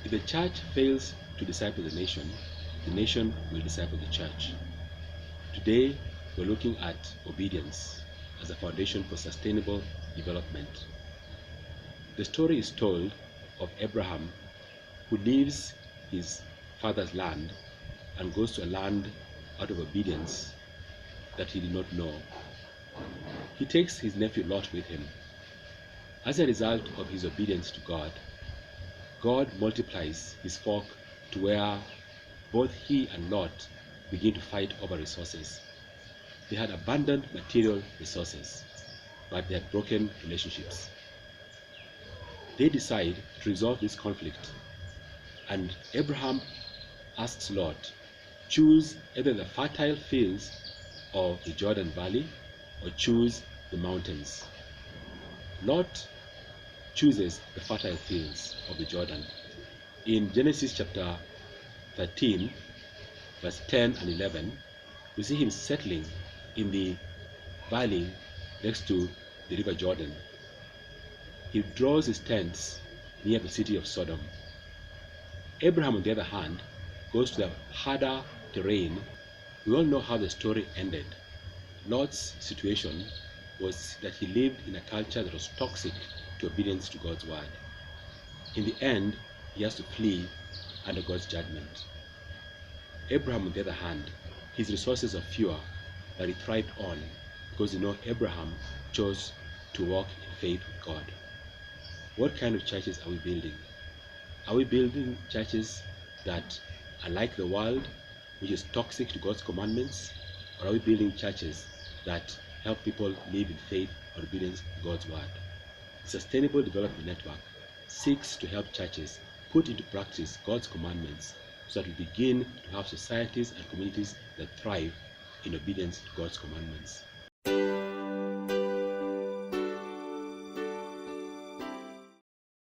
If the church fails to disciple the nation will disciple the church. Today, we're looking at obedience as a foundation for sustainable development. The story is told of Abraham who leaves his father's land and goes to a land out of obedience that he did not know. He takes his nephew Lot with him. As a result of his obedience to God, God multiplies his flock to where both he and Lot begin to fight over resources. They had abundant material resources, but they had broken relationships. They decide to resolve this conflict, and Abraham asks Lot, choose either the fertile fields of the Jordan Valley or choose the mountains. Lot chooses the fertile fields of the Jordan. In Genesis chapter 13, verse 10 and 11, we see him settling in the valley next to the river Jordan. He draws his tents near the city of Sodom. Abraham, on the other hand, goes to the harder terrain. We all know how the story ended. Lot's situation was that he lived in a culture that was toxic to obedience to God's word. In the end, he has to flee under God's judgment. Abraham, on the other hand, his resources are fewer, but he thrived on because Abraham chose to walk in faith with God. What kind of churches are we building? Are we building churches that are like the world, which is toxic to God's commandments? Or are we building churches that help people live in faith or obedience to God's word? The Sustainable Development Network seeks to help churches put into practice God's commandments so that we begin to have societies and communities that thrive in obedience to God's commandments.